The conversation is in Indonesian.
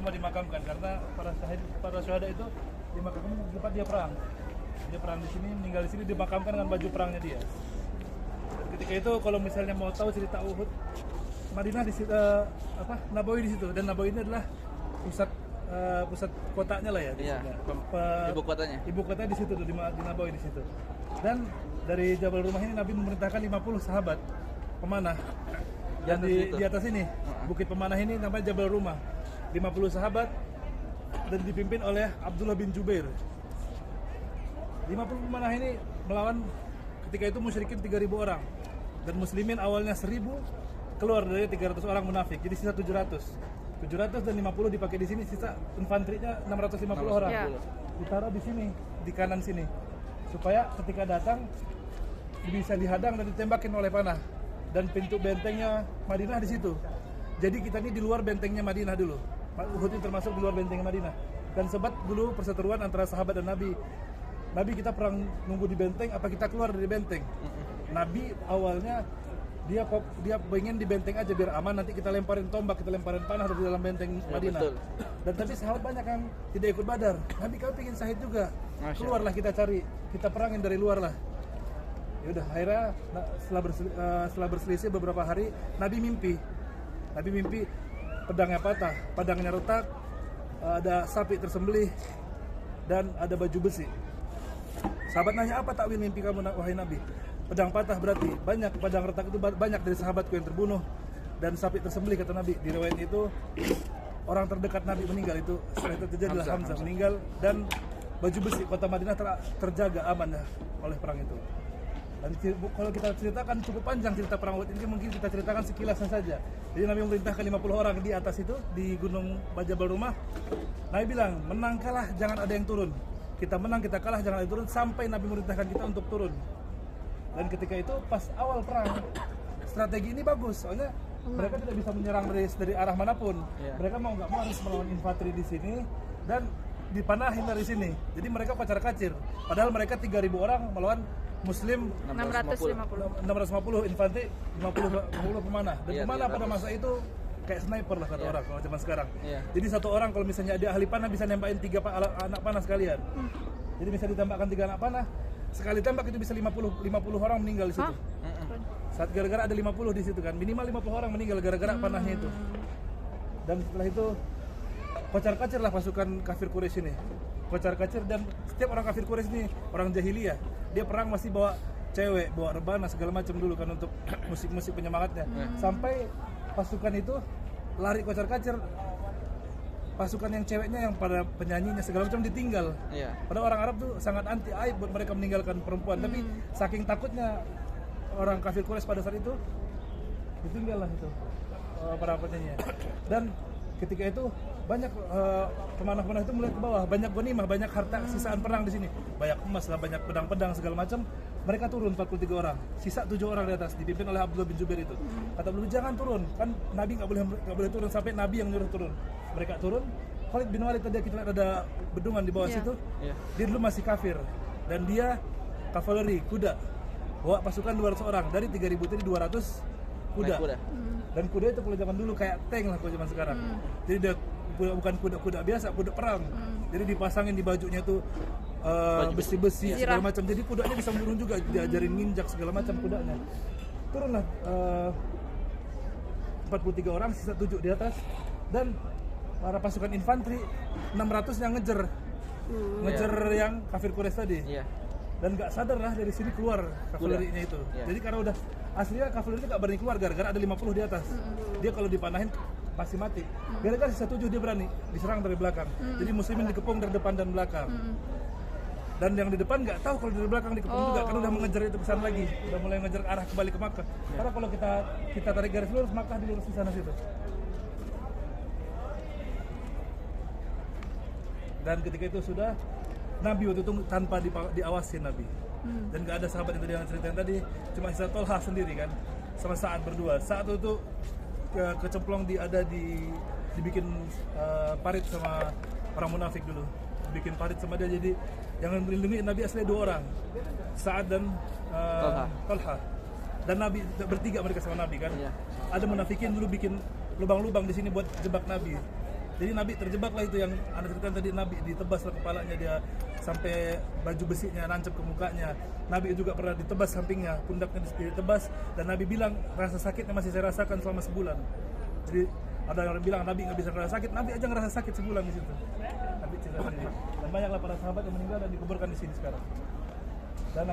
tempat dimakamkan karena para syuhada itu dimakamkan di tempat dia perang. Dia perang di sini, meninggal di sini, dimakamkan dengan baju perangnya dia. Dan ketika itu kalau misalnya mau tahu cerita Uhud, Madinah di situ, Nabawi di situ, dan Nabawi ini adalah pusat kotanya lah ya. Iya, ibu kotanya. Ibu kota di situ di Nabawi di situ. Dan dari Jabal Rumah ini Nabi memerintahkan 50 sahabat pemanah. Dan di atas ini bukit pemanah ini namanya Jabal Rumah. 50 sahabat dan dipimpin oleh Abdullah bin Jubair. 50 pemanah ini melawan ketika itu musyrikin 3.000 orang dan muslimin awalnya 1.000, keluar dari 300 orang munafik, jadi sisa 700 dan 50 dipakai di sini, sisa infanterinya 650 orang. Ya. Ditaruh di sini, di kanan sini, supaya ketika datang bisa dihadang dan ditembakin oleh panah. Dan pintu bentengnya Madinah di situ. Jadi kita ini di luar bentengnya Madinah dulu. Uhud ini termasuk di luar bentengnya Madinah. Dan sebab dulu perseteruan antara sahabat dan Nabi. Nabi, kita perang nunggu di benteng apa kita keluar dari benteng? Nabi awalnya dia pengen di benteng aja biar aman, nanti kita lemparin tombak, kita lemparin panah dari dalam benteng Madinah. Betul. Dan tapi sahabat banyak yang tidak ikut Badar. Nabi, kami pengen syahid juga. Keluarlah kita cari, kita perangin dari luar lah. Ya udah, akhirnya setelah berselisih beberapa hari, Nabi mimpi pedangnya patah, padangnya retak, ada sapi tersembelih dan ada baju besi. Sahabat nanya, apa takwil mimpi kamu wahai Nabi? Pedang patah berarti banyak, pedang retak itu banyak dari sahabatku yang terbunuh dan sapi tersembelih, kata Nabi. Di riwayat itu orang terdekat Nabi meninggal, itu setelah itu terjadi adalah Hamzah meninggal, dan baju besi kota Madinah terjaga aman oleh perang itu. Dan kalau kita ceritakan cukup panjang cerita perang Uhud ini, mungkin kita ceritakan sekilasnya saja. Jadi Nabi memerintahkan 50 orang di atas itu, di gunung Jabal Rumah. Nabi bilang, menang kalah jangan ada yang turun. Kita menang, kita kalah jangan ada yang turun, sampai Nabi memerintahkan kita untuk turun. Dan ketika itu pas awal perang, strategi ini bagus, soalnya mereka tidak bisa menyerang dari arah manapun. Mereka mau nggak mau harus melawan infanteri di sini dan dipanahin dari sini. Jadi mereka pacar kacir. Padahal mereka 3.000 orang melawan Muslim 650 infanteri, 50 pemanah. Dan pemanah pada masa itu kayak sniper lah kata orang kalau zaman sekarang. Jadi satu orang kalau misalnya dia ahli panah bisa nembakin 3 anak panah sekalian. Jadi bisa ditembakkan 3 anak panah, sekali tembak itu bisa 50 orang meninggal di situ. Saat gara-gara ada 50 di situ kan, minimal 50 orang meninggal gara-gara panahnya itu. Dan setelah itu kocar-kacir lah pasukan kafir Quraisy ini. Kocar-kacir, dan setiap orang kafir Quraisy ini orang jahiliyah. Dia perang masih bawa cewek, bawa rebana segala macam dulu kan untuk musik-musik penyemangatnya. Sampai pasukan itu lari kocar-kacir, pasukan yang ceweknya yang pada penyanyinya segala macam ditinggal. Padahal orang Arab tuh sangat anti aib buat mereka meninggalkan perempuan, tapi saking takutnya orang kafir Quraisy pada saat itu ditinggal lah itu para penyanyi. Dan ketika itu banyak pemanah-pemanah itu mulai ke bawah, banyak ghanimah, banyak harta sisaan perang di sini, banyak emas lah, banyak pedang-pedang segala macam. Mereka turun 43 orang, sisa 7 orang di atas dipimpin oleh Abdullah bin Jubair itu. Kata Abdullah, jangan turun, kan Nabi nggak boleh turun sampai Nabi yang nyuruh turun. Mereka turun. Khalid bin Walid tadi kita lihat ada bendungan di bawah situ. Dia dulu masih kafir dan dia kavaleri, kuda, bawa pasukan 200 orang, dari 3.000 tadi 200 kuda. Dan kuda itu kalau zaman dulu kayak tank lah kalau zaman sekarang. Jadi dia bukan kuda biasa, kuda perang. Jadi dipasangin di bajunya tuh besi-besi segala macam. Jadi kudanya bisa menurun juga, diajarin nginjak segala macam kudanya. Turunlah 43 orang, sisa 7 di atas, dan para pasukan infanteri 600 yang ngejar yang kafir Quraisy tadi. Dan nggak sadar lah dari sini keluar kavalerinya itu. Jadi karena udah aslinya kavaleri nggak berani keluar gara-gara ada 50 di atas. Dia kalau dipanahin pasti mati. Gara-gara sisa 7 dia berani diserang dari belakang. Jadi muslimin dikepung dari depan dan belakang. Dan yang di depan nggak tahu kalau dari belakang dikepung juga, karena udah mengejar itu ke sana lagi, udah mulai ngejar arah kembali ke Makkah. Karena kalau kita tarik garis lurus, Makkah dilurus di sana situ. Dan ketika itu sudah Nabi waktu itu tanpa diawasin Nabi. Dan gak ada sahabat yang tadi yang ceritain tadi, cuma sisa Tolha sendiri kan, sama Sa'ad berdua. Saat itu kecemplung dibikin parit sama orang munafik dulu, bikin parit sama dia. Jadi yang melindungi Nabi asli 2 orang, Sa'ad dan Tolha. Dan Nabi bertiga mereka sama Nabi kan. Ada munafikin dulu bikin lubang-lubang di sini buat jebak Nabi. Jadi Nabi terjebaklah itu yang anda ceritakan tadi, Nabi ditebaslah kepalanya dia sampai baju besinya nancap ke mukanya. Nabi juga pernah ditebas sampingnya, pundaknya ditebas, dan Nabi bilang rasa sakitnya masih saya rasakan selama sebulan. Jadi ada yang bilang Nabi nggak bisa ngerasa sakit, Nabi aja ngerasa sakit sebulan di situ. Nabi cerita sendiri. Dan banyaklah para sahabat yang meninggal dan dikuburkan di sini sekarang.